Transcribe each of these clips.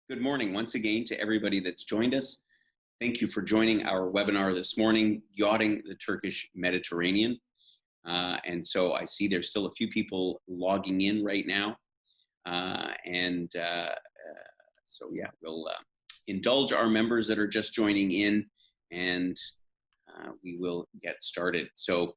Good morning once again to everybody that's joined us. Thank you for joining our webinar this morning, Yachting the Turkish Mediterranean. And so I see there's still a few people logging in right now. So yeah, we'll indulge our members that are just joining in, and we will get started. So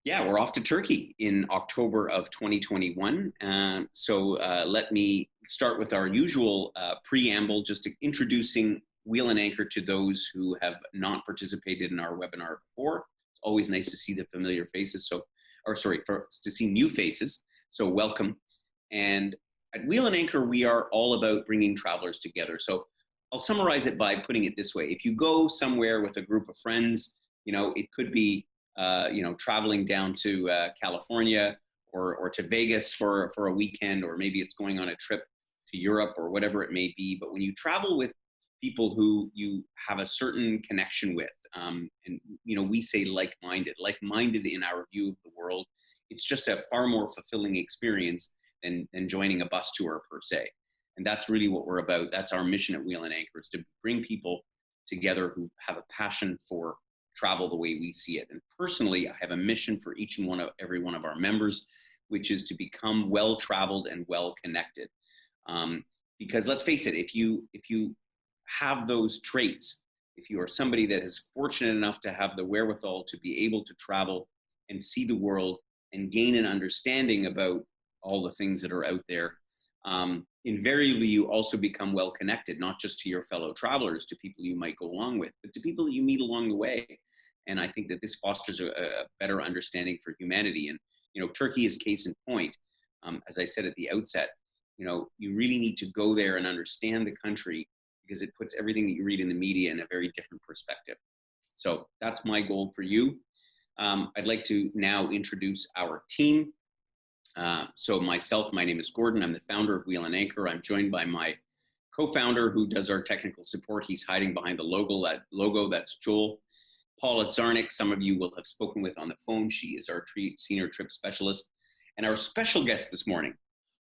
yeah, we're off to Turkey in October of 2021. Let me start with our usual preamble, just to introducing Wheel and Anchor to those who have not participated in our webinar before. It's always nice to see the familiar faces. To see new faces. So welcome. And at Wheel and Anchor, we are all about bringing travelers together. So I'll summarize it by putting it this way. If you go somewhere with a group of friends, it could be traveling down to California or to Vegas for a weekend, or maybe it's going on a trip to Europe or whatever it may be. But when you travel with people who you have a certain connection with, we say like-minded in our view of the world, it's just a far more fulfilling experience than joining a bus tour per se. And that's really what we're about. That's our mission at Wheel and Anchor, is to bring people together who have a passion for travel the way we see it. And personally, I have a mission for each and every one of our members, which is to become well-traveled and well-connected. Because let's face it, if you have those traits, if you are somebody that is fortunate enough to have the wherewithal to be able to travel and see the world and gain an understanding about all the things that are out there, invariably you also become well connected, not just to your fellow travelers, to people you might go along with, but to people that you meet along the way. And I think that this fosters a better understanding for humanity. And Turkey is case in point. As I said at the outset, you really need to go there and understand the country, because it puts everything that you read in the media in a very different perspective. So that's my goal for you. I'd like to now introduce our team. My name is Gordon. I'm the founder of Wheel and Anchor. I'm joined by my co-founder who does our technical support. He's hiding behind the logo. That's Joel. Paula Zarnik, some of you will have spoken with on the phone. She is our senior trip specialist. And our special guest this morning,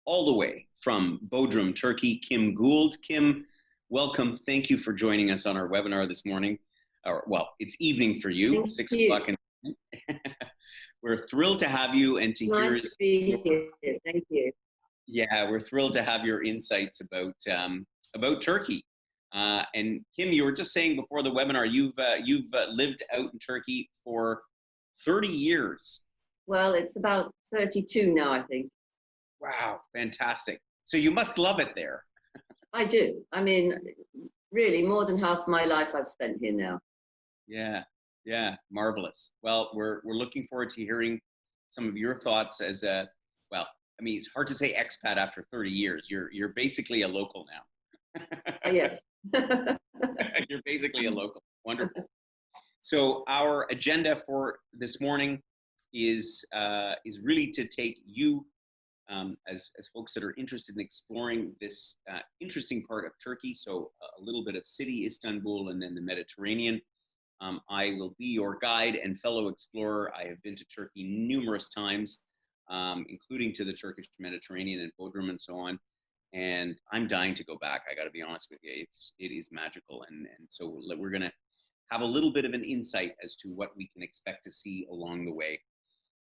all the way from Bodrum, Turkey, Kim Gould. Kim, welcome. Thank you for joining us on our webinar this morning. It's evening for you, 6 o'clock. We're thrilled to have you and to hear. Nice to be here. Thank you. Yeah, we're thrilled to have your insights about Turkey. And Kim, you were just saying before the webinar, you've lived out in Turkey for 30 years. Well, it's about 32 now, I think. Wow, fantastic. So you must love it there. I do. I mean, really, more than half my life I've spent here now. Yeah, marvelous. Well, we're looking forward to hearing some of your thoughts as it's hard to say expat after 30 years. You're basically a local now. Yes. You're basically a local. Wonderful. So our agenda for this morning is really to take you as folks that are interested in exploring this interesting part of Turkey. So a little bit of city, Istanbul, and then the Mediterranean. I will be your guide and fellow explorer. I have been to Turkey numerous times, including to the Turkish Mediterranean and Bodrum and so on. And I'm dying to go back. I got to be honest with you. It is magical. And so we're going to have a little bit of an insight as to what we can expect to see along the way.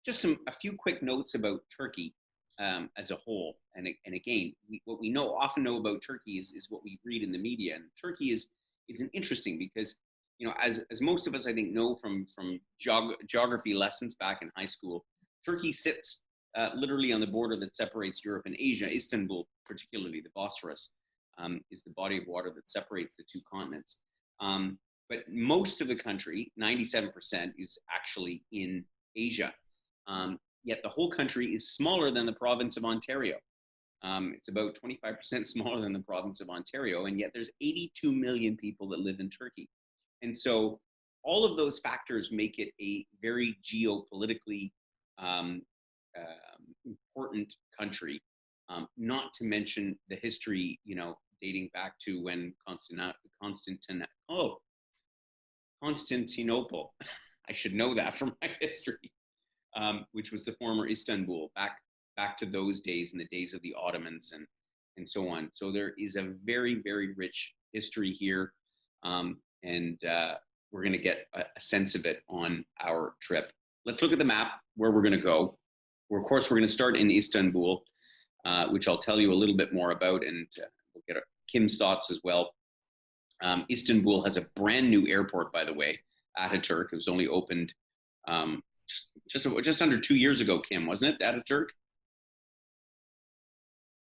Just a few quick notes about Turkey as a whole. And again, what we often know about Turkey is what we read in the media. And Turkey is an interesting because, as most of us, I think, know from geography lessons back in high school, Turkey sits literally on the border that separates Europe and Asia. Istanbul, particularly the Bosphorus, is the body of water that separates the two continents. But most of the country, 97%, is actually in Asia. Yet the whole country is smaller than the province of Ontario. It's about 25% smaller than the province of Ontario, and yet there's 82 million people that live in Turkey. And so all of those factors make it a very geopolitically important country, not to mention the history, dating back to when Constantinople, I should know that from my history, which was the former Istanbul, back to those days, in the days of the Ottomans, and so on. So there is a very, very rich history here, and we're going to get a sense of it on our trip. Let's look at the map where we're going to go. Of course, we're going to start in Istanbul, which I'll tell you a little bit more about, and we'll get Kim's thoughts as well. Istanbul has a brand new airport, by the way, Ataturk. It was only opened just under 2 years ago, Kim, wasn't it, Ataturk?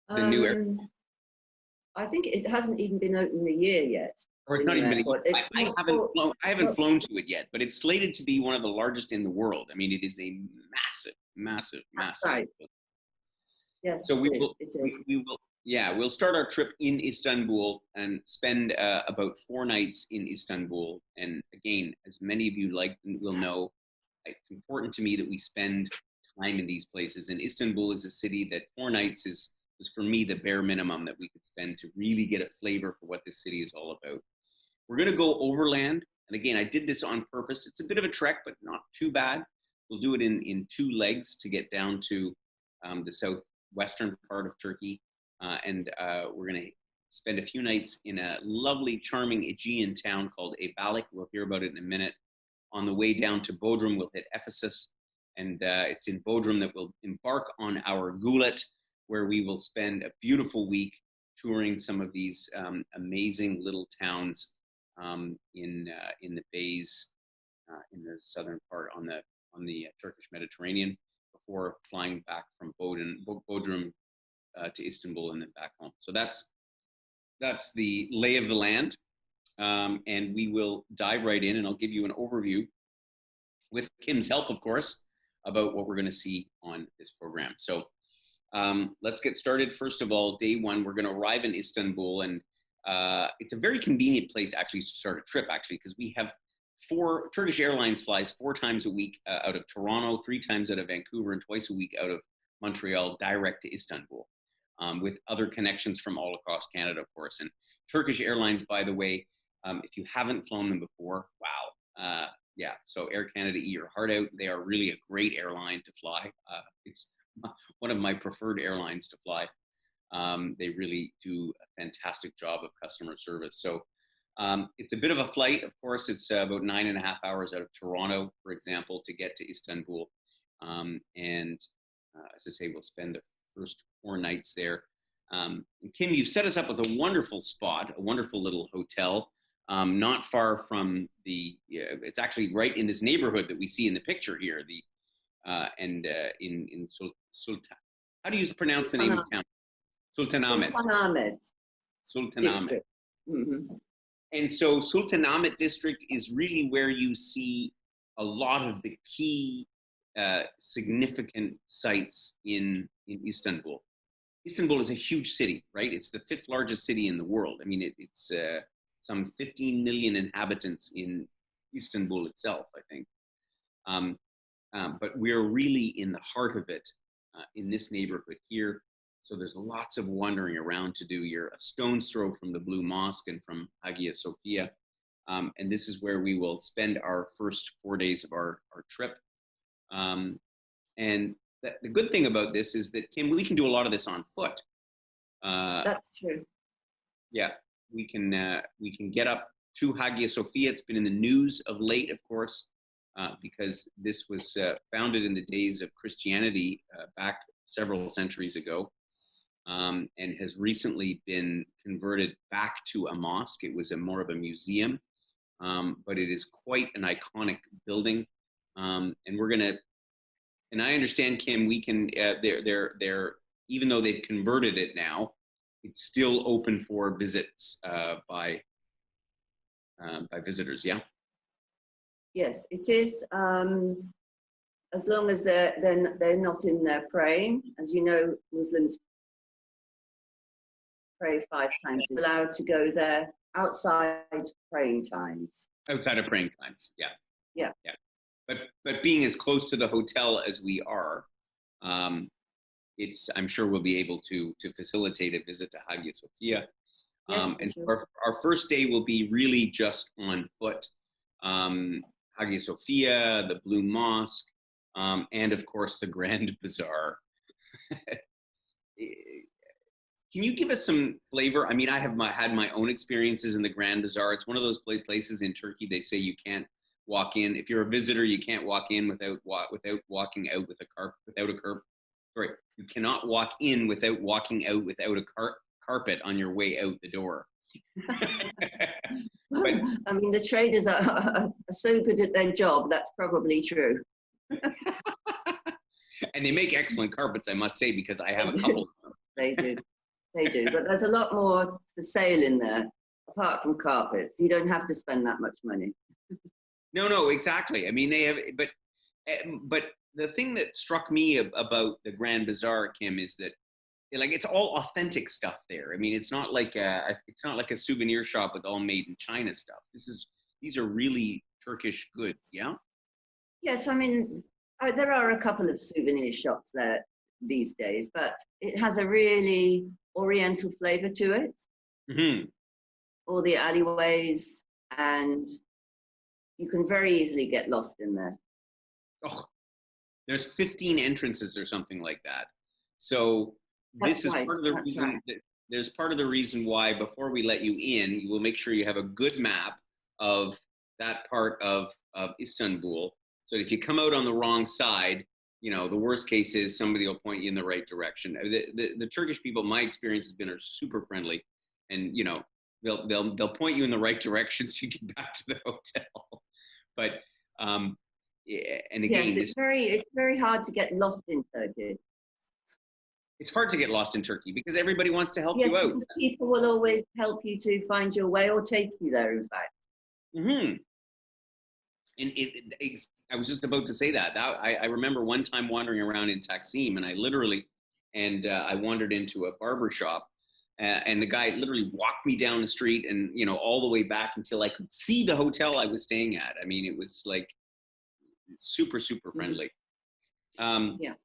The new airport. I think it hasn't even been open a year yet. Or it's not even I haven't flown to it yet, but it's slated to be one of the largest in the world. I mean, it is a massive. Right. Yes. So we'll start our trip in Istanbul and spend about 4 nights in Istanbul. And again, as many of you will know, it's important to me that we spend time in these places. And Istanbul is a city that 4 nights was for me the bare minimum that we could spend to really get a flavor for what this city is all about. We're going to go overland. And again, I did this on purpose. It's a bit of a trek, but not too bad. We'll do it in 2 legs to get down to the southwestern part of Turkey. And we're going to spend a few nights in a lovely, charming Aegean town called Ayvalık. We'll hear about it in a minute. On the way down to Bodrum, we'll hit Ephesus. And it's in Bodrum that we'll embark on our gulet, where we will spend a beautiful week touring some of these amazing little towns in the bays in the southern part on the Turkish Mediterranean, before flying back from Bodrum to Istanbul and then back home. So that's the lay of the land, and we will dive right in, and I'll give you an overview with Kim's help, of course, about what we're going to see on this program. So let's get started. First of all, day 1, we're going to arrive in Istanbul, and it's a very convenient place actually to start a trip, actually, because we have Turkish Airlines flies 4 times a week out of Toronto, 3 times out of Vancouver, and twice a week out of Montreal, direct to Istanbul, with other connections from all across Canada, of course. And Turkish Airlines, by the way, if you haven't flown them before, wow. Yeah, so Air Canada, eat your heart out. They are really a great airline to fly. It's one of my preferred airlines to fly. They really do a fantastic job of customer service. So it's a bit of a flight. Of course, it's about 9.5 hours out of Toronto, for example, to get to Istanbul. And as I say, we'll spend the first 4 nights there. And Kim, you've set us up with a wonderful spot, a wonderful little hotel, not far from it's actually right in this neighborhood that we see in the picture here. In Sultan, how do you pronounce the name of the town? Sultanahmet. Sultanahmet. Mm-hmm. And so Sultanahmet district is really where you see a lot of the key significant sites in Istanbul. Istanbul is a huge city, right? It's the 5th largest city in the world. I mean, it's some 15 million inhabitants in Istanbul itself, I think. But we're really in the heart of it, in this neighborhood here. So there's lots of wandering around to do. You're a stone's throw from the Blue Mosque and from Hagia Sophia. And this is where we will spend our first 4 days of our trip. And the good thing about this is that, Kim, we can do a lot of this on foot. That's true. Yeah, we can get up to Hagia Sophia. It's been in the news of late, of course, because this was founded in the days of Christianity back several centuries ago, and has recently been converted back to a mosque. It was more of a museum, but it is quite an iconic building. And we're gonna, and I understand, Kim, we can, they're even though they've converted it now, it's still open for visits by visitors. Yeah. Yes, it is. As long as they're not in there praying. As you know, Muslims pray 5 times. They're allowed to go there outside praying times. Outside of praying times. Yeah. Yeah. Yeah. But being as close to the hotel as we are, I'm sure we'll be able to facilitate a visit to Hagia Sophia. Yes, and sure. our first day will be really just on foot. Hagia Sophia, the Blue Mosque, and of course the Grand Bazaar. Can you give us some flavor? I mean, I have had my own experiences in the Grand Bazaar. It's one of those places in Turkey. They say you can't walk in. If you're a visitor, you can't walk in without walking out with without a carpet. Sorry, you cannot walk in without walking out without a carpet on your way out the door. But, I mean, the traders are so good at their job. That's probably true. and they make excellent carpets, I must say, because I have a couple of them. They do. They do. But there's a lot more for sale in there, apart from carpets. You don't have to spend that much money. No, exactly. I mean, they have, but the thing that struck me about the Grand Bazaar, Kim, is that like it's all authentic stuff there. I mean, it's not like a souvenir shop with all made in China stuff. These are really Turkish goods, yeah. Yes, I mean, there are a couple of souvenir shops there these days, but it has a really Oriental flavor to it. Mm-hmm. All the alleyways, and you can very easily get lost in there. Oh, there's 15 entrances or something like that. So this is part of the reason. There's part of the reason why before we let you in, you will make sure you have a good map of that part of Istanbul. So if you come out on the wrong side, you know, the worst case is somebody will point you in the right direction. The Turkish people, my experience has been, are super friendly, and you know, they'll point you in the right direction so you get back to the hotel. But and again, yes, it's very hard to get lost in Turkey. It's hard to get lost in Turkey because everybody wants to help you out. Yes, because people will always help you to find your way or take you there, in fact. Mm-hmm. And I was just about to say that. I remember one time wandering around in Taksim, and I wandered into a barber shop, and the guy literally walked me down the street, and you know, all the way back until I could see the hotel I was staying at. I mean, it was like super friendly. Yeah.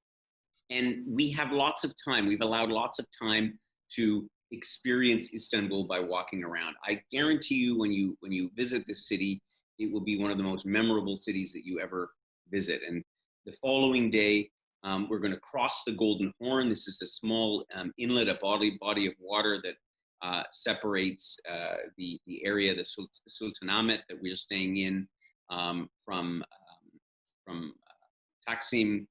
And we have lots of time. We've allowed lots of time to experience Istanbul by walking around. I guarantee you, when you visit this city, it will be one of the most memorable cities that you ever visit. And the following day, we're going to cross the Golden Horn. This is a small inlet, a body of water that separates the area, the Sultanate that we're staying in, from Taksim,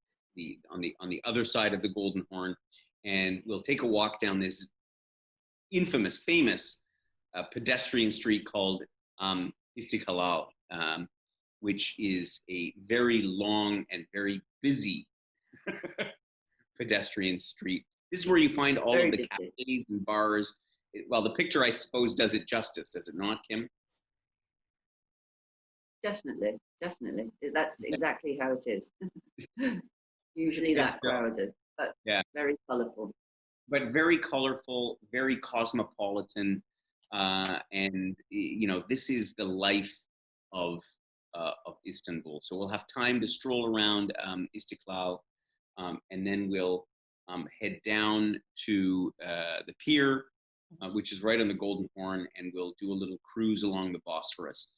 on the other side of the Golden Horn, and we'll take a walk down this famous pedestrian street called Istiklal, which is a very long and very busy pedestrian street. This is where you find all of the cafes and bars. Well, the picture, I suppose, does it justice, does it not, Kim? Definitely. That's exactly how it is. Usually that crowded, but yeah, very colorful. But very colorful, very cosmopolitan, and you know, this is the life of Istanbul. So we'll have time to stroll around Istiklal, and then we'll head down to the pier, which is right on the Golden Horn, and we'll do a little cruise along the Bosphorus,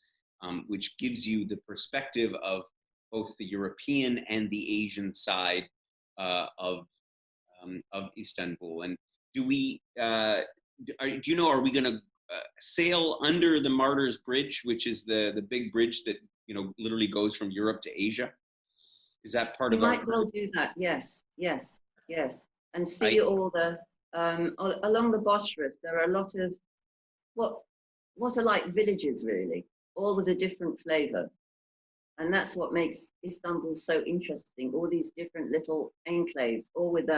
which gives you the perspective of both the European and the Asian side of Istanbul. And do we? Do you know? Are we going to sail under the Martyrs Bridge, which is the big bridge that, you know, literally goes from Europe to Asia? Is that part of our? You might well do that. Yes, and see all the along the Bosphorus. There are a lot of what are like villages, really, all with a different flavor. And that's what makes Istanbul so interesting. All these different little enclaves, all with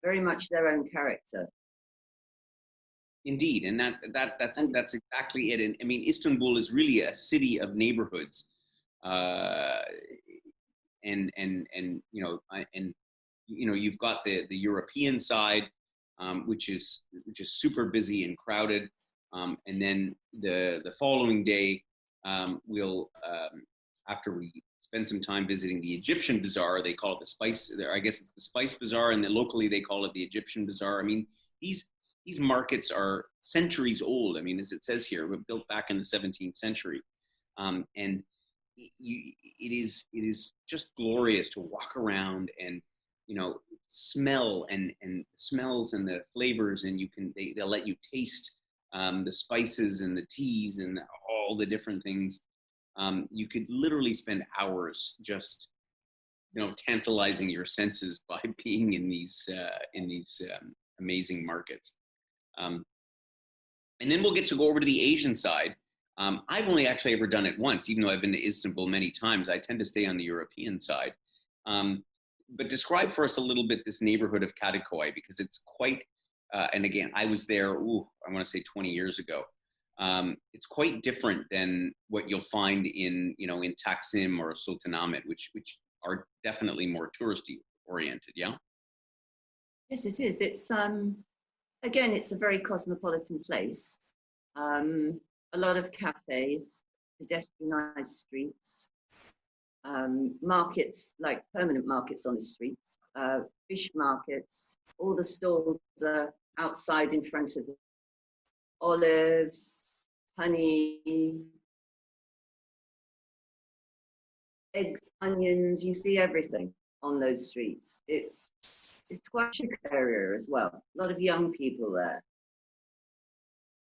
very much their own character. Indeed, and that's exactly it. And I mean, Istanbul is really a city of neighborhoods, and you've got the European side, which is super busy and crowded, and then the following day, we'll after we spend some time visiting the Egyptian Bazaar. They call it the Spice. I guess it's the Spice Bazaar, and then locally they call it the Egyptian Bazaar. I mean, these markets are centuries old. I mean, as it says here, were built back in the 17th century, and it is just glorious to walk around and, you know, smell and smells and the flavors, and they'll let you taste the spices and the teas and all the different things. You could literally spend hours just, tantalizing your senses by being in these amazing markets. And then we'll get to go over to the Asian side. I've only actually ever done it once, even though I've been to Istanbul many times. I tend to stay on the European side. But describe for us a little bit this neighborhood of Kadıköy, because it's quite, and again, I was there, I want to say 20 years ago. It's quite different than what you'll find in Taksim or Sultanahmet, which are definitely more touristy oriented, yeah? Yes, it is. It's again, it's a very cosmopolitan place. A lot of cafes, pedestrianized streets, markets, like permanent markets on the streets, fish markets. All the stalls are outside in front of olives, honey, eggs, onions. You see everything on those streets. It's quite a chic area as well. A lot of young people there.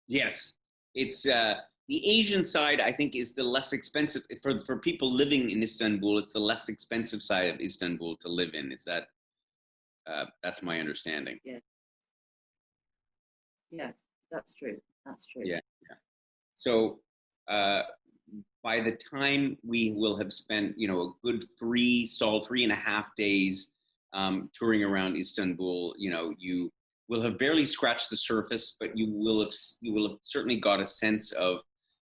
Yes, it's the Asian side, I think, is the less expensive for people living in Istanbul. It's the less expensive side of Istanbul to live in. Is that that's my understanding? Yeah. Yes, that's true. That's true. Yeah. So by the time we will have spent, a good 3.5 days touring around Istanbul, you will have barely scratched the surface, but you will have certainly got a sense of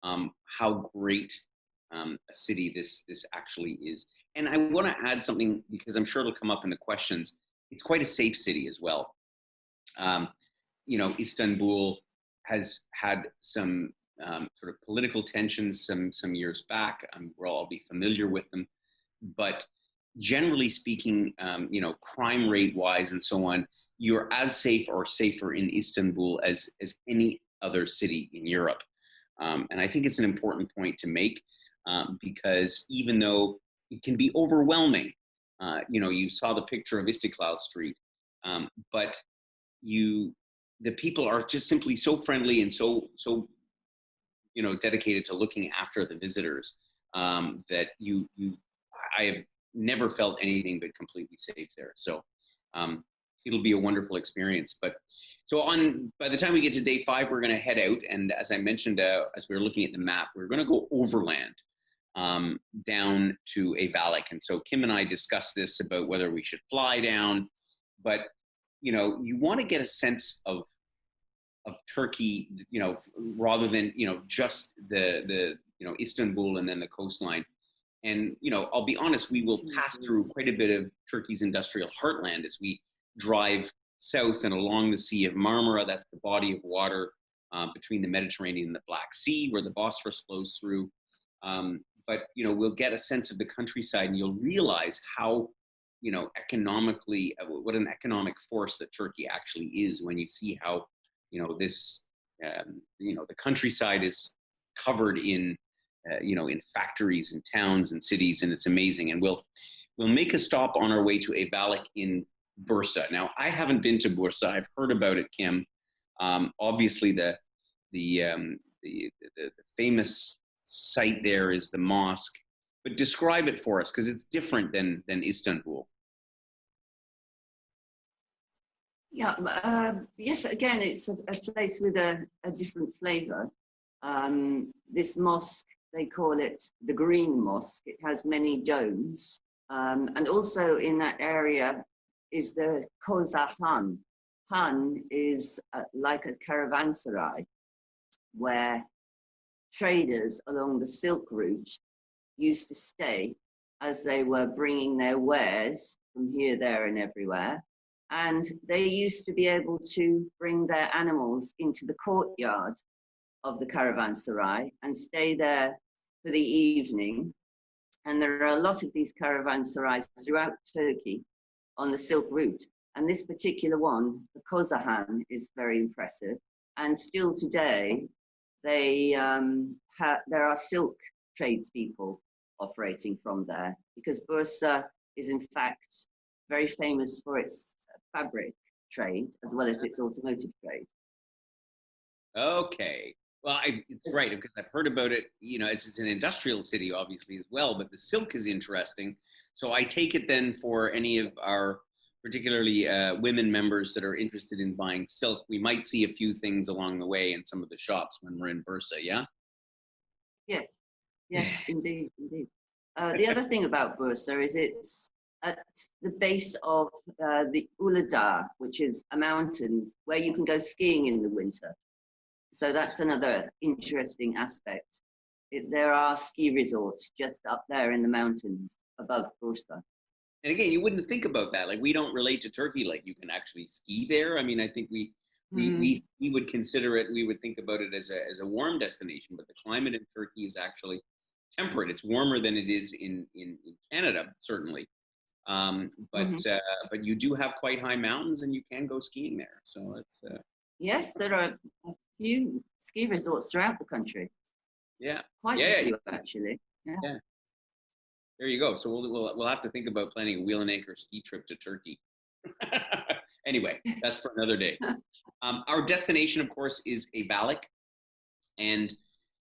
how great a city this actually is. And I want to add something, because I'm sure it'll come up in the questions. It's quite a safe city as well. Istanbul has had some sort of political tensions some years back. We'll all be familiar with them, but generally speaking, crime rate wise and so on, you're as safe or safer in Istanbul as any other city in Europe. And I think it's an important point to make, because even though it can be overwhelming, you saw the picture of Istiklal Street, but the people are just simply so friendly and so dedicated to looking after the visitors, that I have never felt anything but completely safe there. So it'll be a wonderful experience. But by the time we get to day 5, we're going to head out. And as I mentioned, as we were looking at the map, we're going to go overland down to Ayvalık. And so Kim and I discussed this about whether we should fly down, but you want to get a sense of Turkey, rather than just the Istanbul and then the coastline. And I'll be honest, we will pass through quite a bit of Turkey's industrial heartland as we drive south and along the Sea of Marmara. That's the body of water between the Mediterranean and the Black Sea, where the Bosphorus flows through. But we'll get a sense of the countryside, and you'll realize how economically, what an economic force that Turkey actually is, when you see how this the countryside is covered in in factories and towns and cities, and it's amazing. And we'll make a stop on our way to Ayvalık in Bursa. Now, I haven't been to Bursa. I've heard about it, Kim. Obviously, the famous site there is the mosque. But describe it for us, because it's different than Istanbul. Yeah, yes, again, it's a place with a different flavor. This mosque, they call it the Green Mosque. It has many domes. And also in that area is the Koza Han. Han is like a caravanserai, where traders along the Silk Route used to stay as they were bringing their wares from here, there, and everywhere. And they used to be able to bring their animals into the courtyard of the caravanserai and stay there for the evening. And there are a lot of these caravanserais throughout Turkey on the Silk Route. And this particular one, the Kozahan, is very impressive. And still today, there are silk tradespeople operating from there, because Bursa is in fact very famous for its fabric trade as well as its automotive trade. Okay. Well, it's right, because I've heard about it. You know, it's an industrial city, obviously, as well, but the silk is interesting. So I take it then for any of our particularly women members that are interested in buying silk, we might see a few things along the way in some of the shops when we're in Bursa, yeah? Yes, yes, indeed, indeed. The other thing about Bursa is it's at the base of the Uludağ, which is a mountain where you can go skiing in the winter. So that's another interesting aspect. There are ski resorts just up there in the mountains above Bursa. And again, you wouldn't think about that. Like, we don't relate to Turkey like you can actually ski there. I mean, I think we would consider it, we would think about it as a warm destination, but the climate in Turkey is actually temperate. It's warmer than it is in Canada, certainly. But you do have quite high mountains, and you can go skiing there. So it's yes, there are a few ski resorts throughout the country. Yeah, quite a few actually. Yeah. There you go. So we'll have to think about planning a wheel and anchor ski trip to Turkey. Anyway, that's for another day. Our destination, of course, is Ayvalık, and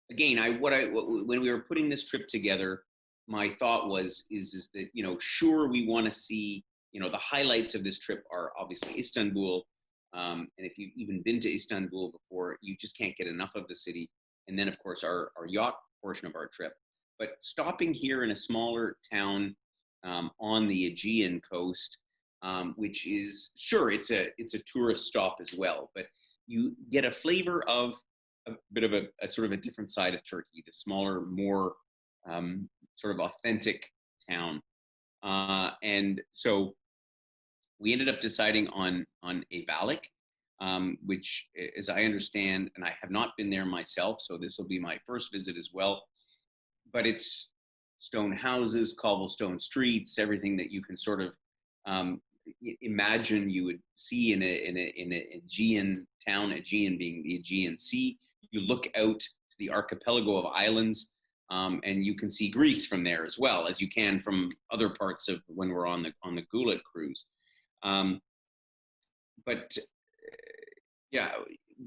again, when we were putting this trip together, my thought is that, you know, sure, we want to see, you know, the highlights of this trip are obviously Istanbul, and if you've even been to Istanbul before, you just can't get enough of the city. And then, of course, our yacht portion of our trip. But stopping here in a smaller town on the Aegean coast, which is, sure, it's a tourist stop as well, but you get a flavor of a bit of a sort of a different side of Turkey, the smaller, more sort of authentic town. And so we ended up deciding on Ayvalık, which, as I understand, and I have not been there myself, so this will be my first visit as well, but it's stone houses, cobblestone streets, everything that you can sort of imagine you would see in an Aegean town, Aegean being the Aegean Sea. You look out to the archipelago of islands, and you can see Greece from there as well, as you can from other parts of when we're on the Gulet cruise. But yeah,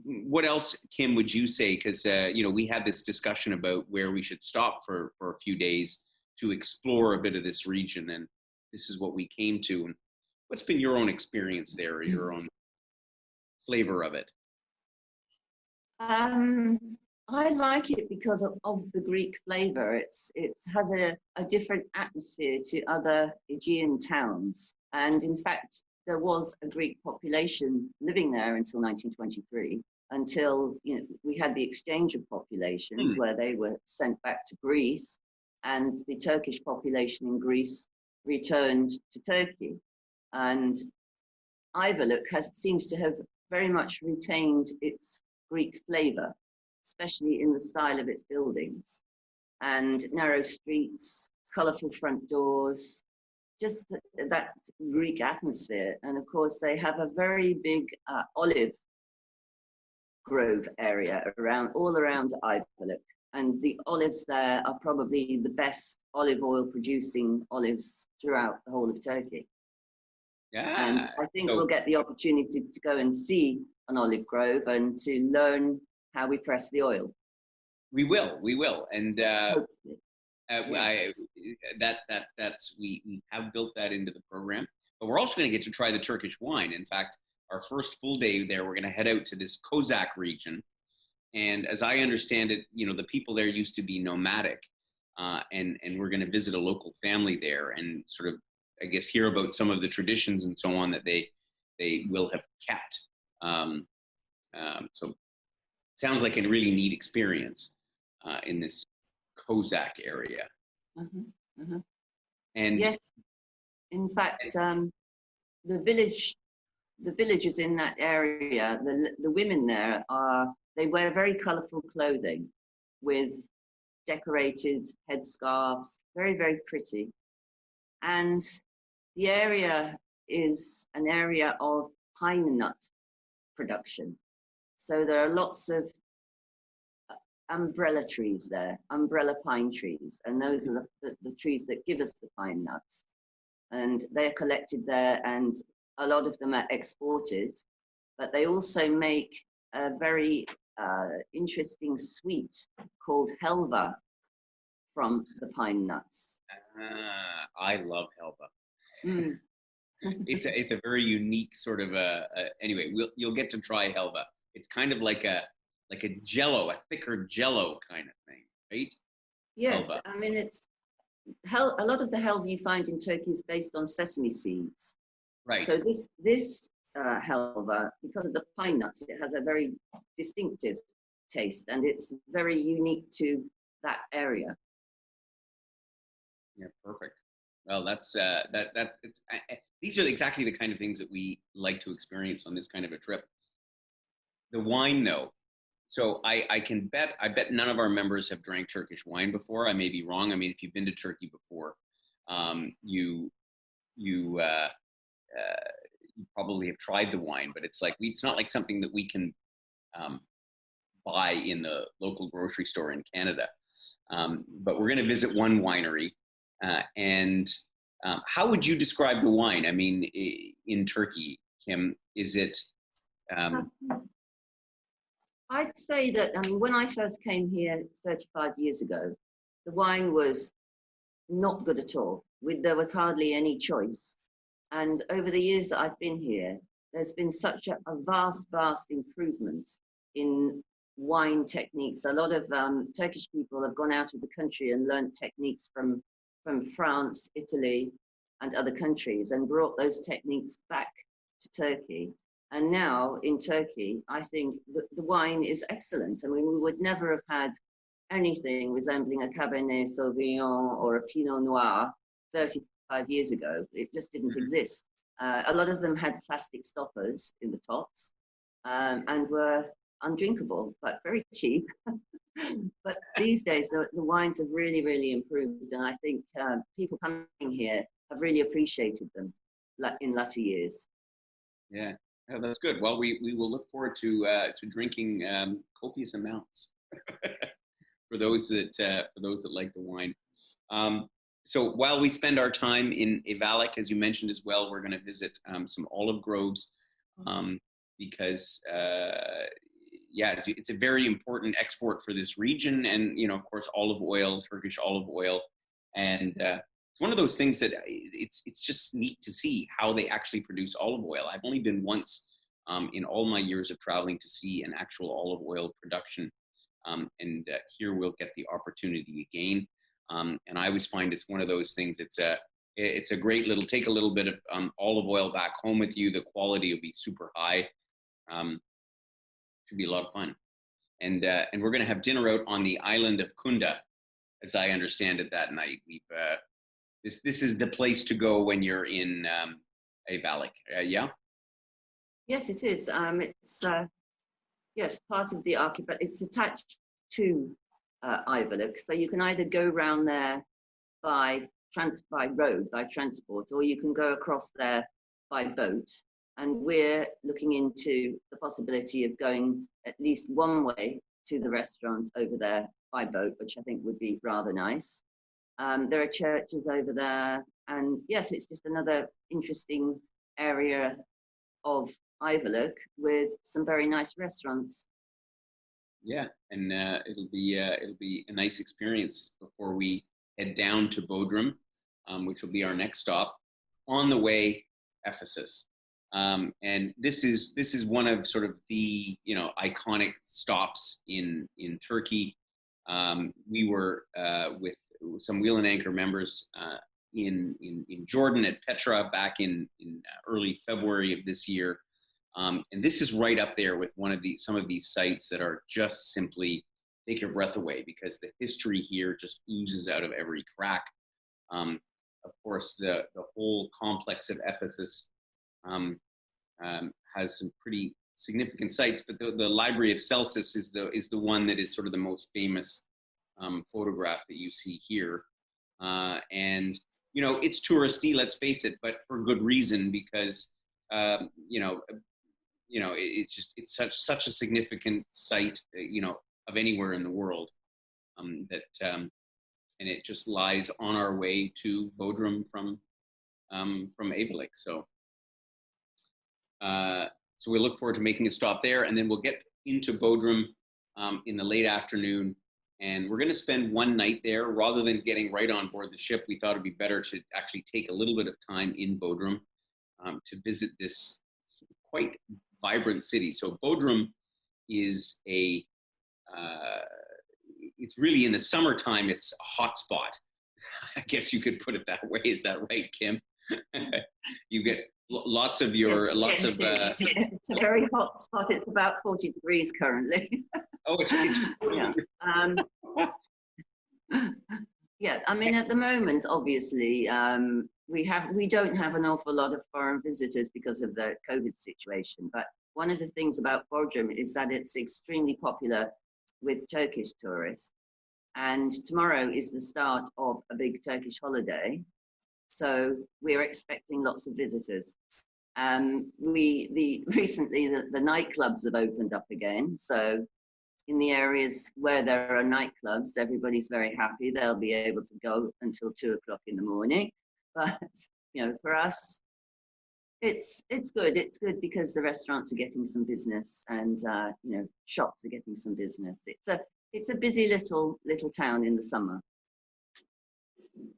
what else, Kim, would you say? Because you know, we had this discussion about where we should stop for a few days to explore a bit of this region, and this is what we came to. And what's been your own experience there, or your own flavor of it? I like it because of the Greek flavor. It has a different atmosphere to other Aegean towns, and in fact, there was a Greek population living there until 1923, until, you know, we had the exchange of populations where they were sent back to Greece, and the Turkish population in Greece returned to Turkey. And Ayvalık seems to have very much retained its Greek flavor, especially in the style of its buildings, and narrow streets, colorful front doors, just that Greek atmosphere. And of course, they have a very big olive grove area all around Ayvalık. And the olives there are probably the best olive oil producing olives throughout the whole of Turkey. Yeah. And I think we'll get the opportunity to go and see an olive grove and to learn how we press the oil. We will. And yes. we have built that into the program, but we're also going to get to try the Turkish wine. In fact, our first full day there, we're going to head out to this Kozak region, and as I understand it, you know, the people there used to be nomadic, and we're going to visit a local family there and sort of, I guess, hear about some of the traditions and so on that they will have kept. So it sounds like a really neat experience in this Kozak area. And yes, in fact, the villages in that area, the women there they wear very colorful clothing with decorated headscarves, very, very pretty. And the area is an area of pine nut production. So there are lots of umbrella trees there, umbrella pine trees, and those are the trees that give us the pine nuts. and they're collected there, and a lot of them are exported. But they also make a very interesting sweet called helva from the pine nuts. I love helva. Mm. It's a very unique sort of anyway, you'll get to try helva. It's kind of like a jello, a thicker jello kind of thing, right? Yes, Helva. I mean a lot of the helva you find in Turkey is based on sesame seeds. Right. So this helva, because of the pine nuts, it has a very distinctive taste, and it's very unique to that area. Yeah, perfect. Well, that's it's these are exactly the kind of things that we like to experience on this kind of a trip. The wine, though. So I bet none of our members have drank Turkish wine before. I may be wrong. I mean, if you've been to Turkey before, you probably have tried the wine, but it's not like something that we can buy in the local grocery store in Canada. But we're going to visit one winery. And how would you describe the wine? I mean, in Turkey, Kim, is it? I'd say that, I mean, when I first came here 35 years ago, the wine was not good at all. There was hardly any choice. And over the years that I've been here, there's been such a vast improvement in wine techniques. A lot of Turkish people have gone out of the country and learned techniques from France, Italy, and other countries, and brought those techniques back to Turkey. And now in Turkey, I think the wine is excellent. I mean, we would never have had anything resembling a Cabernet Sauvignon or a Pinot Noir 35 years ago. It just didn't exist. A lot of them had plastic stoppers in the tops and were undrinkable, but very cheap. But these days, the wines have really improved. And I think people coming here have really appreciated them in latter years. Yeah. Oh, that's good. Well, we will look forward to drinking copious amounts for those that like the wine. So while we spend our time in Ivalik, as you mentioned as well, we're going to visit some olive groves because it's a very important export for this region, and of course, olive oil, Turkish olive oil, and it's one of those things that it's just neat to see how they actually produce olive oil. I've only been once in all my years of traveling to see an actual olive oil production, and here we'll get the opportunity again. And I always find it's one of those things. It's a great little, take a little bit of olive oil back home with you. The quality will be super high. Should be a lot of fun. And we're going to have dinner out on the island of Kunda, as I understand it, that night. This is the place to go when you're in Ivalik. Yeah. Yes, it is. It's part of the archipelago. It's attached to Ivalik, so you can either go round there by road, by transport, or you can go across there by boat. And we're looking into the possibility of going at least one way to the restaurant over there by boat, which I think would be rather nice. There are churches over there, and yes, it's just another interesting area of Ivalik with some very nice restaurants. Yeah, and it'll be a nice experience before we head down to Bodrum, which will be our next stop. On the way, Ephesus, and this is one of sort of the iconic stops in Turkey. We were with some Wheel and Anchor members in Jordan at Petra back in early February of this year. And this is right up there with some of these sites that are just simply take your breath away, because the history here just oozes out of every crack. Of course, the whole complex of Ephesus has some pretty significant sites, but the Library of Celsus is the one that is sort of the most famous photograph that you see here. And it's touristy, let's face it, but for good reason, because it's such a significant site, of anywhere in the world, and it just lies on our way to Bodrum from from Avalik. So we look forward to making a stop there, and then we'll get into Bodrum in the late afternoon. And we're going to spend one night there. Rather than getting right on board the ship, we thought it'd be better to actually take a little bit of time in Bodrum to visit this quite vibrant city. So Bodrum is it's really, in the summertime, it's a hot spot. I guess you could put it that way. Is that right, Kim? You get lots of your, it's a very hot spot. It's about 40 degrees currently. Oh, it's yeah. Yeah, I mean, at the moment, obviously, we don't have an awful lot of foreign visitors because of the COVID situation. But one of the things about Bodrum is that it's extremely popular with Turkish tourists. And tomorrow is the start of a big Turkish holiday. So we're expecting lots of visitors. Recently, the nightclubs have opened up again. So in the areas where there are nightclubs, everybody's very happy. They'll be able to go until 2 o'clock in the morning. But, you know, for us, it's good. It's good because the restaurants are getting some business, and you know, shops are getting some business. It's a busy little town in the summer.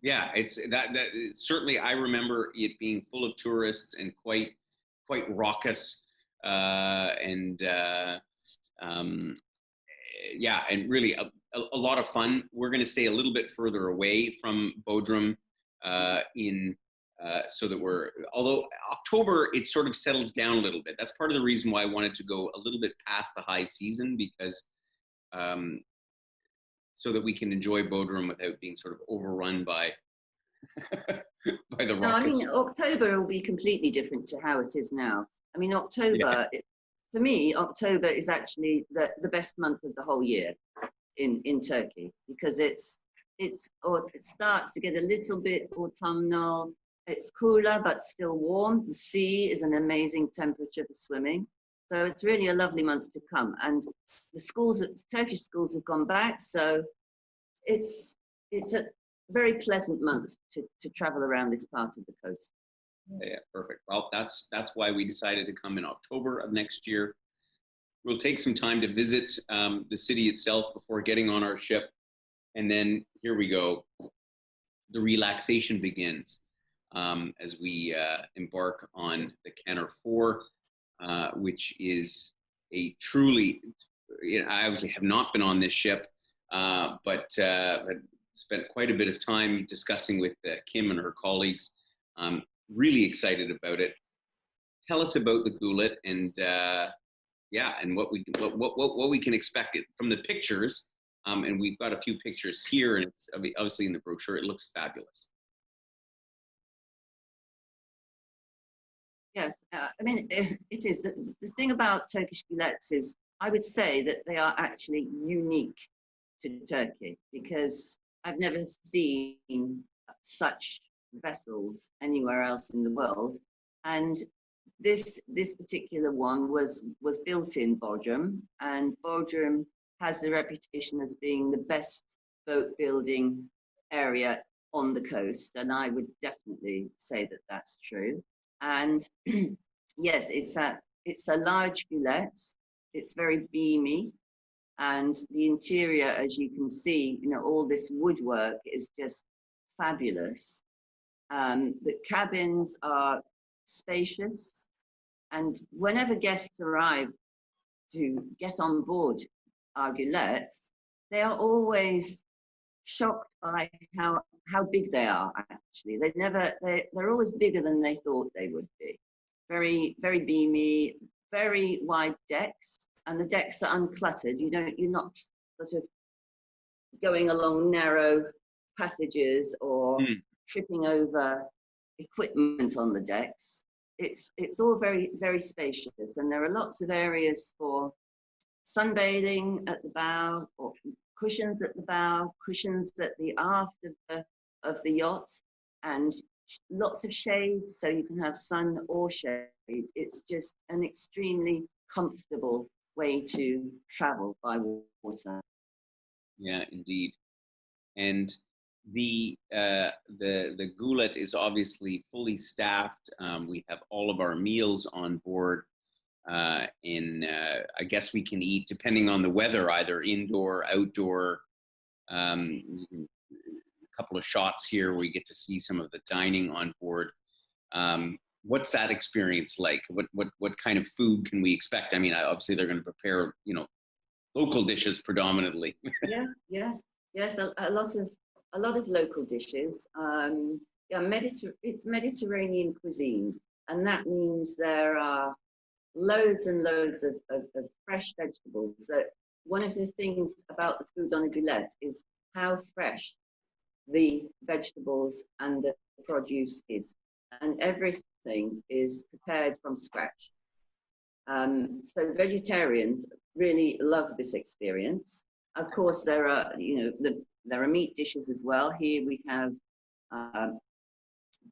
Yeah, it's that certainly, I remember it being full of tourists and quite raucous, yeah, and really a lot of fun. We're going to stay a little bit further away from Bodrum so that although October, it sort of settles down a little bit. That's part of the reason why I wanted to go a little bit past the high season, because so that we can enjoy Bodrum without being sort of overrun by by the raucous. No, I mean, October will be completely different to how it is now. I mean, October, yeah. For me, October is actually the best month of the whole year in Turkey, because it starts to get a little bit autumnal. It's cooler but still warm. The sea is an amazing temperature for swimming. So it's really a lovely month to come. And the Turkish schools have gone back, so it's a very pleasant month to travel around this part of the coast. Yeah, perfect. Well, that's why we decided to come in October of next year. We'll take some time to visit the city itself before getting on our ship. And then here we go. The relaxation begins as we embark on the Canner 4, which is a truly, I obviously have not been on this ship, but spent quite a bit of time discussing with Kim and her colleagues. Really excited about it. Tell us about the gulet and yeah, and what we can expect it from the pictures. And we've got a few pictures here, and it's obviously in the brochure. It looks fabulous. Yes, I mean, it is. The thing about Turkish gulets is, I would say that they are actually unique to Turkey, because I've never seen such vessels anywhere else in the world. And this particular one was built in Bodrum, and Bodrum has the reputation as being the best boat building area on the coast, and I would definitely say that that's true. And yes, it's a large gulet. It's very beamy, and the interior, as you can see, you know, all this woodwork is just fabulous. The cabins are spacious, and whenever guests arrive to get on board our gulets, they are always shocked by how big they are. Actually, they're always bigger than they thought they would be. Very, very beamy, very wide decks, and the decks are uncluttered. You're not sort of going along narrow passages or tripping over equipment on the decks. It's all very, very spacious, and there are lots of areas for sunbathing at the bow, or cushions at the bow, cushions at the aft of the yacht, and lots of shades, so you can have sun or shade. It's just an extremely comfortable way to travel by water. Yeah, indeed. And the gulet is obviously fully staffed. We have all of our meals on board. I guess we can eat depending on the weather, either indoor, outdoor. A couple of shots here. We get to see some of the dining on board. What's that experience like? What kind of food can we expect? I mean, obviously they're going to prepare, local dishes predominantly. Yes. A lot of local dishes. It's Mediterranean cuisine, and that means there are loads and loads of fresh vegetables. So one of the things about the food on a gulet is how fresh the vegetables and the produce is, and everything is prepared from scratch. So vegetarians really love this experience. Of course, there are there are meat dishes as well. Here we have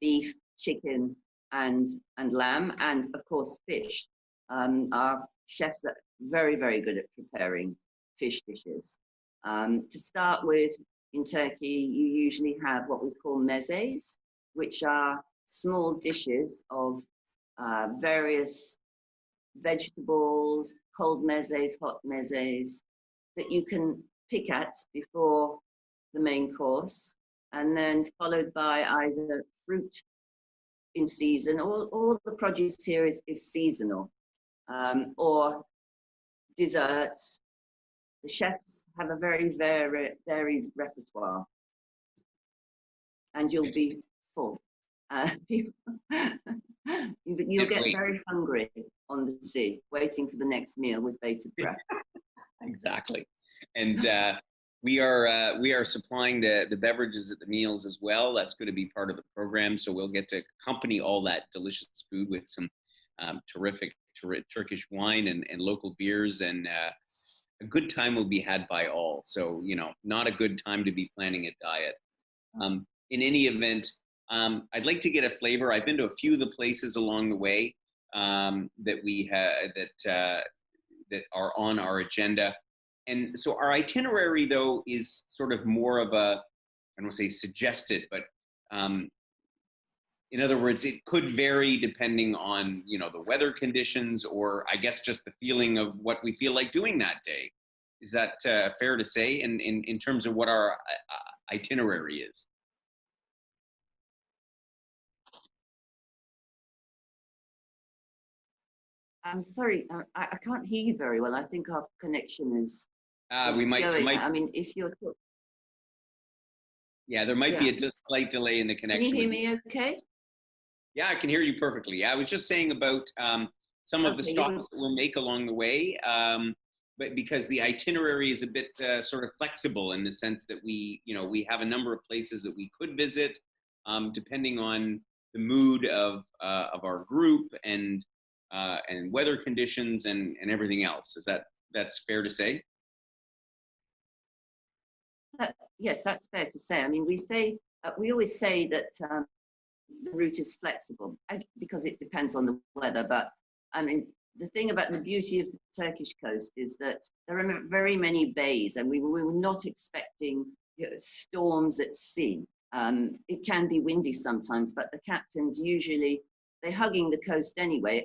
beef, chicken, and lamb, and of course fish. Our chefs are very, very good at preparing fish dishes. To start with, in Turkey, you usually have what we call mezes, which are small dishes of various vegetables, cold mezes, hot mezes, that you can pick at before the main course, and then followed by either fruit in season. All the produce here is seasonal, or desserts. The chefs have a very varied repertoire, and you'll be full. You'll get very hungry on the sea, waiting for the next meal with bated breath. Exactly, and we are supplying the beverages at the meals as well. That's going to be part of the program, so we'll get to accompany all that delicious food with some terrific Turkish wine and local beers, and a good time will be had by all. So, not a good time to be planning a diet. In any event, I'd like to get a flavor. I've been to a few of the places along the way that we have that are on our agenda. And so our itinerary, though, is sort of more of I don't want to say suggested, but in other words, it could vary depending on, the weather conditions, or I guess just the feeling of what we feel like doing that day. Is that fair to say in terms of what our itinerary is? I'm sorry, I can't hear you very well. I think our connection is We might, going. I mean, if you're... Yeah, there might be a slight delay in the connection. Can you hear me okay? Yeah, I can hear you perfectly. I was just saying about some of the stops that we'll make along the way, but because the itinerary is a bit sort of flexible in the sense that we have a number of places that we could visit, depending on the mood of our group and weather conditions and everything else. That's fair to say? Yes, that's fair to say. I mean, we always say that the route is flexible because it depends on the weather. But I mean, the thing about the beauty of the Turkish coast is that there are very many bays, and we were not expecting storms at sea. It can be windy sometimes, but the captains usually, they're hugging the coast anyway.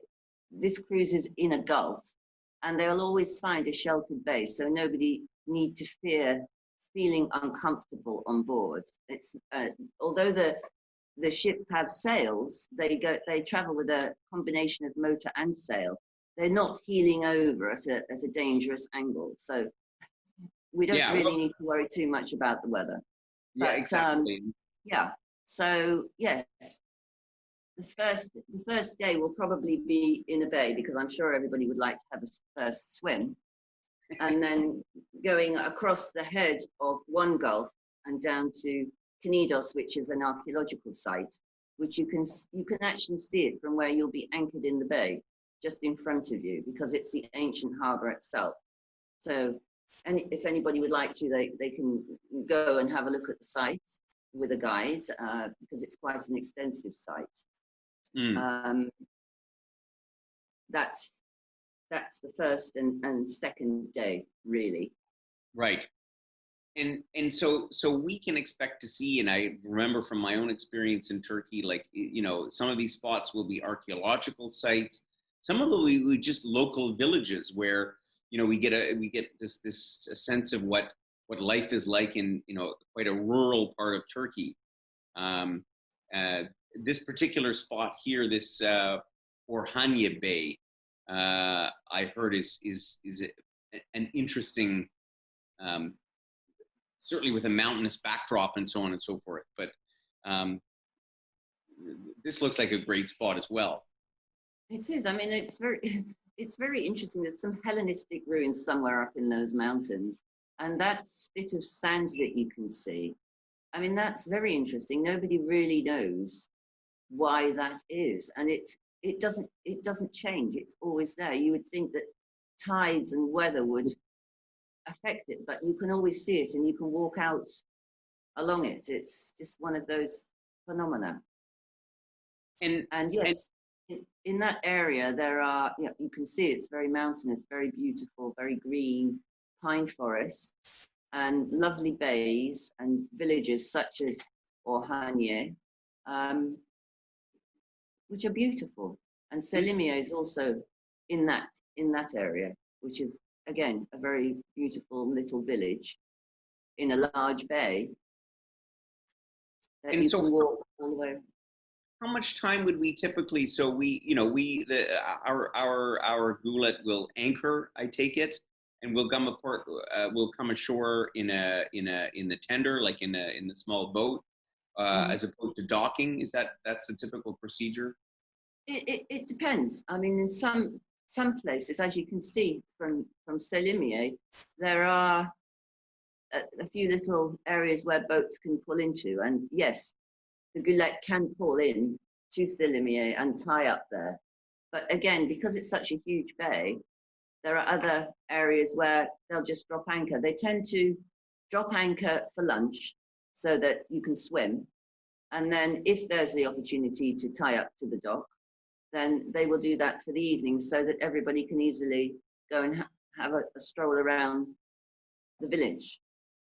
This cruise is in a gulf, and they'll always find a sheltered bay, so nobody need to fear feeling uncomfortable on board. It's although the ships have sails, they travel with a combination of motor and sail. They're not heeling over at a dangerous angle, so we don't really need to worry too much about the weather. Yeah, but, exactly. So yes, the first day will probably be in a bay, because I'm sure everybody would like to have a first swim, and then going across the head of one gulf and down to Knidos, which is an archaeological site, which you can actually see it from where you'll be anchored in the bay, just in front of you, because it's the ancient harbour itself. So, and if anybody would like to, they can go and have a look at the site with a guide, because it's quite an extensive site. That's the first and second day, really. Right. And so we can expect to see, and I remember from my own experience in Turkey, like, some of these spots will be archaeological sites. Some of them we just local villages where, we get this a sense of what life is like in, quite a rural part of Turkey. Um, uh, this particular spot here, this Orhanye Bay, I heard is an interesting, um, certainly with a mountainous backdrop and so on and so forth. But um, this looks like a great spot as well. It is. I mean, it's very, it's very interesting. There's some Hellenistic ruins somewhere up in those mountains, and that spit of sand that you can see. I mean, that's very interesting. Nobody really knows why that is, and it doesn't change. It's always there. You would think that tides and weather would affect it, but you can always see it, and you can walk out along it. It's just one of those phenomena. And yes, in that area there are, you can see it's very mountainous, very beautiful, very green pine forests and lovely bays and villages such as Orhanye, which are beautiful. And Selimiye is also in that area, which is again a very beautiful little village in a large bay that And you so can walk all the way. how much time would we typically, so our gulet will anchor, I take it, and we'll come ashore in the tender, like in the small boat, as opposed to docking. That's the typical procedure? It depends. I mean, in some places, as you can see from Selimiye, there are a few little areas where boats can pull into, and yes, the gulet can pull in to Selimiye and tie up there. But again, because it's such a huge bay, there are other areas where they'll just drop anchor. They tend to drop anchor for lunch so that you can swim. And then if there's the opportunity to tie up to the dock, then they will do that for the evening so that everybody can easily go and have a stroll around the village.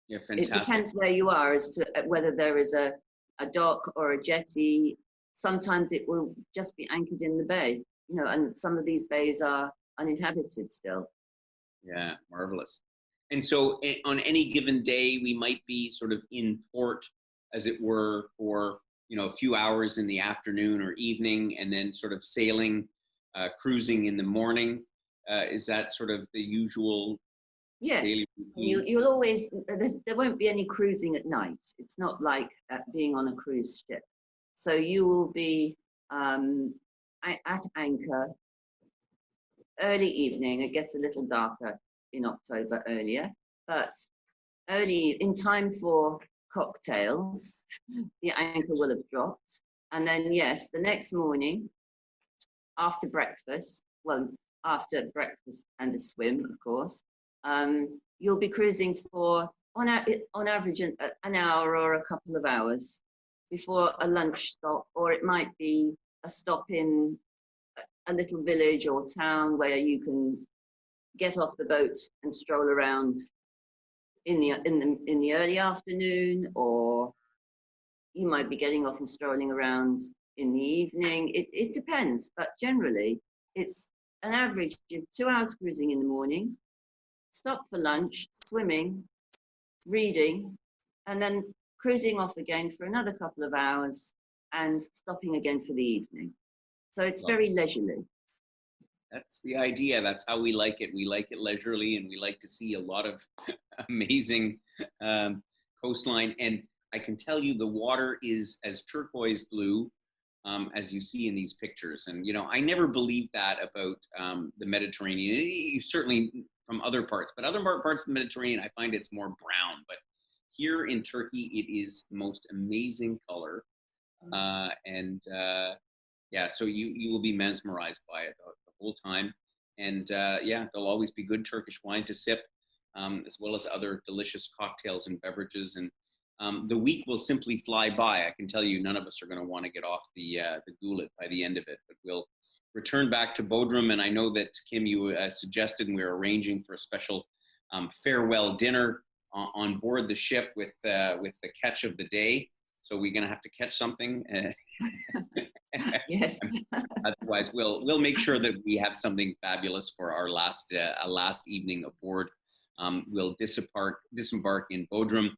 Yeah, fantastic. It depends where you are as to whether there is a dock or a jetty. Sometimes it will just be anchored in the bay, and some of these bays are uninhabited still. Yeah, marvelous. And so on any given day, we might be sort of in port, as it were, for a few hours in the afternoon or evening, and then sort of sailing, cruising in the morning. Is that sort of the usual? Yes, daily routine? you'll always, there won't be any cruising at night. It's not like being on a cruise ship. So you will be at anchor early evening. It gets a little darker in October earlier, but early in time for cocktails, the anchor will have dropped. And then, yes, the next morning, after breakfast and a swim, of course, you'll be cruising for, on average, an hour or a couple of hours before a lunch stop, or it might be a stop in a little village or town where you can get off the boat and stroll around in the early afternoon, or you might be getting off and strolling around in the evening. It depends, but generally it's an average of 2 hours cruising in the morning, stop for lunch, swimming, reading, and then cruising off again for another couple of hours and stopping again for the evening. So it's very leisurely. That's the idea. That's how we like it. We like it leisurely, and we like to see a lot of amazing coastline. And I can tell you the water is as turquoise blue as you see in these pictures. And, I never believed that about the Mediterranean. Certainly from other parts, but other parts of the Mediterranean, I find it's more brown. But here in Turkey, it is the most amazing color. Yeah, so you will be mesmerized by it the whole time. And yeah, there'll always be good Turkish wine to sip, as well as other delicious cocktails and beverages. And the week will simply fly by. I can tell you, none of us are going to want to get off the gulet by the end of it. But we'll return back to Bodrum, and I know that Kim, you suggested, and we're arranging for a special farewell dinner on board the ship with the catch of the day. So we're going to have to catch something. Yes. Otherwise, we'll make sure that we have something fabulous for our last evening aboard. We'll disembark in Bodrum,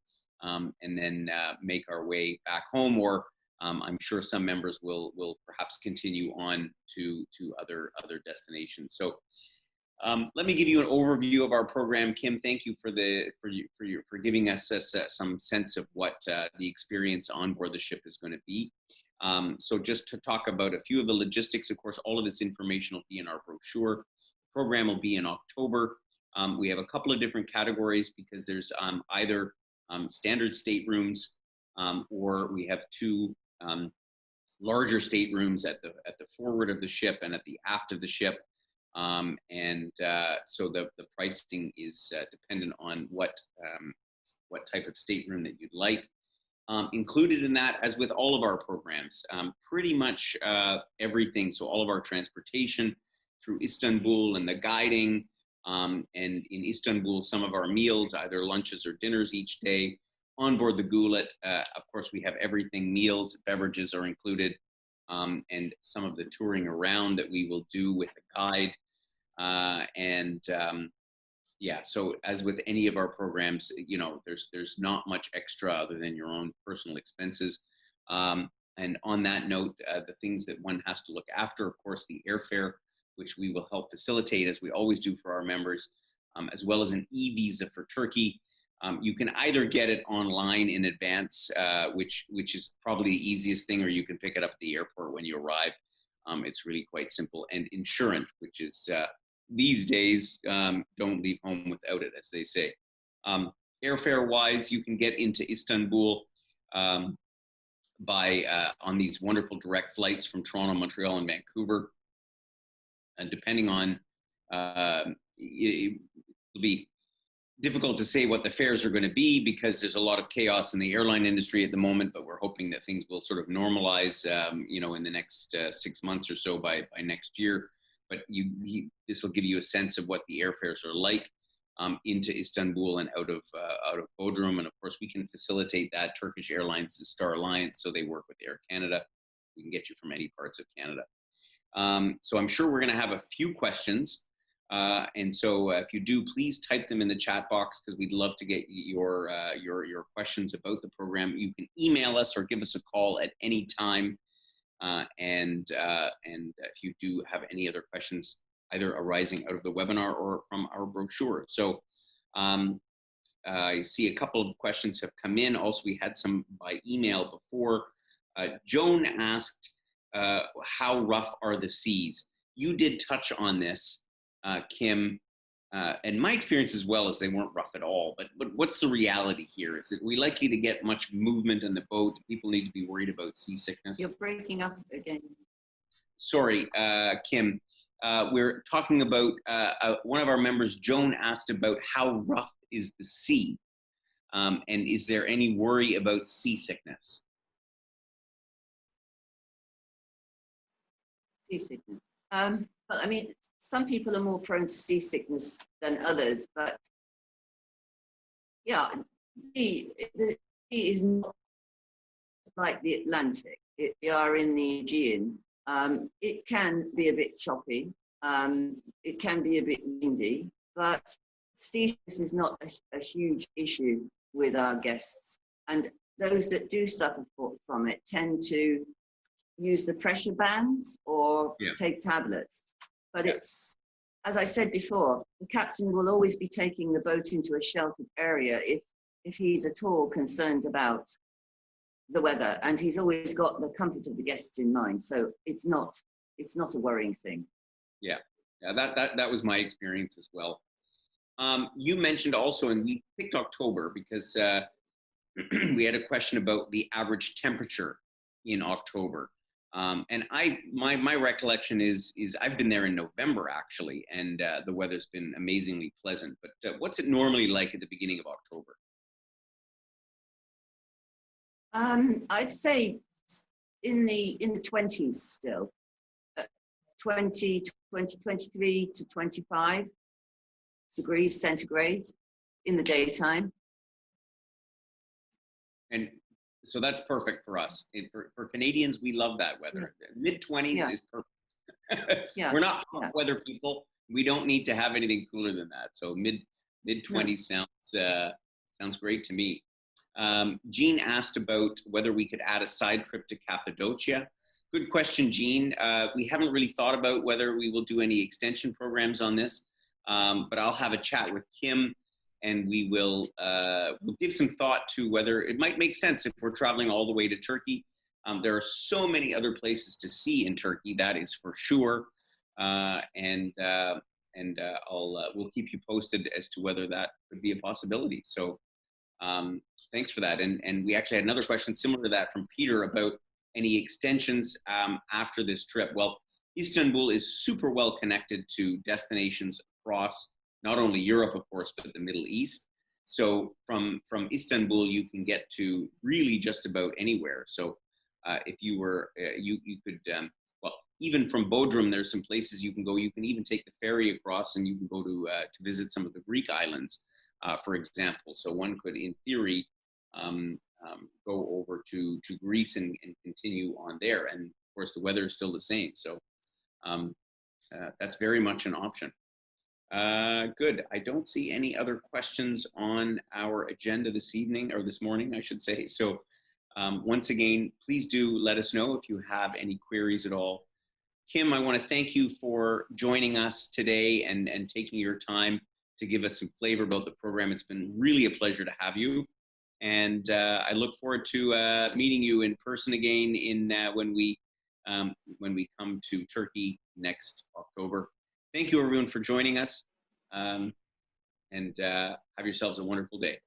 and then make our way back home, or I'm sure some members will perhaps continue on to other destinations. So let me give you an overview of our program, Kim. Thank you for giving us some sense of what the experience on board the ship is going to be. So just to talk about a few of the logistics, of course, all of this information will be in our brochure. The program will be in October. We have a couple of different categories because there's either standard staterooms, or we have two larger staterooms at the forward of the ship and at the aft of the ship. So the pricing is dependent on what type of stateroom that you'd like. Included in that, as with all of our programs, pretty much everything. So all of our transportation through Istanbul and the guiding, and in Istanbul, some of our meals, either lunches or dinners each day. On board the gulet, of course, we have everything, meals, beverages are included, and some of the touring around that we will do with a guide. Yeah, so as with any of our programs, you know, there's not much extra other than your own personal expenses. And on that note, the things that one has to look after, of course, the airfare, which we will help facilitate, as we always do for our members, as well as an e-visa for Turkey. You can either get it online in advance, which is probably the easiest thing, or you can pick it up at the airport when you arrive. It's really quite simple. And insurance, which is these days, don't leave home without it, as they say. Airfare wise, you can get into Istanbul by on these wonderful direct flights from Toronto, Montreal, and Vancouver. And depending on, it'll be difficult to say what the fares are going to be because there's a lot of chaos in the airline industry at the moment, but we're hoping that things will sort of normalize, you know, in the next 6 months or so by next year. But this will give you a sense of what the airfares are like into Istanbul and out of Bodrum. And of course, we can facilitate that. Turkish Airlines is Star Alliance, so they work with Air Canada. We can get you from any parts of Canada. So I'm sure we're going to have a few questions. And so if you do, please type them in the chat box because we'd love to get your questions about the program. You can email us or give us a call at any time. And if you do have any other questions, either arising out of the webinar or from our brochure. So I see a couple of questions have come in. Also, we had some by email before. Joan asked, how rough are the seas? You did touch on this, Kim, and my experience as well is they weren't rough at all, but what's the reality here? Is it we likely to get much movement in the boat? Do people need to be worried about seasickness? You're breaking up again. Sorry, Kim, we're talking about, one of our members, Joan, asked about how rough is the sea, and is there any worry about seasickness? Seasickness. Well, I mean, some people are more prone to seasickness than others, but yeah, the sea is not like the Atlantic. We are in the Aegean. It can be a bit choppy. It can be a bit windy, but seasickness is not a huge issue with our guests. And those that do suffer from it tend to use the pressure bands or take tablets. But it's, as I said before, the captain will always be taking the boat into a sheltered area if he's at all concerned about the weather, and he's always got the comfort of the guests in mind. So it's not a worrying thing. Yeah, that was my experience as well. You mentioned also, and we picked October because we had a question about the average temperature in October. And my recollection is I've been there in November actually, and the weather's been amazingly pleasant. But what's it normally like at the beginning of October? I'd say in the 20s still, 23 to 25 degrees centigrade in the daytime. And so that's perfect for us. For Canadians, we love that weather. Mid-20s Yeah. is perfect. Yeah. We're not Yeah. hot weather people. We don't need to have anything cooler than that. So mid-20s sounds great to me. Jean asked about whether we could add a side trip to Cappadocia. Good question, Jean. We haven't really thought about whether we will do any extension programs on this, but I'll have a chat with Kim, and we'll give some thought to whether it might make sense if we're traveling all the way to Turkey. There are so many other places to see in Turkey, that is for sure, and we'll keep you posted as to whether that could be a possibility. So thanks for that. And we actually had another question similar to that from Peter about any extensions after this trip. Well, Istanbul is super well connected to destinations across not only Europe, of course, but the Middle East. So from Istanbul, you can get to really just about anywhere. So if you were, you could, well, even from Bodrum, there's some places you can go. You can even take the ferry across, and you can go to visit some of the Greek islands, for example. So one could, in theory, go over to Greece and continue on there. And of course, the weather is still the same. So that's very much an option. Good. I don't see any other questions on our agenda this evening, or this morning, I should say. So once again, please do let us know if you have any queries at all. Kim, I want to thank you for joining us today and taking your time to give us some flavor about the program. It's been really a pleasure to have you. And I look forward to meeting you in person again when we come to Turkey next October. Thank you, everyone, for joining us, and have yourselves a wonderful day.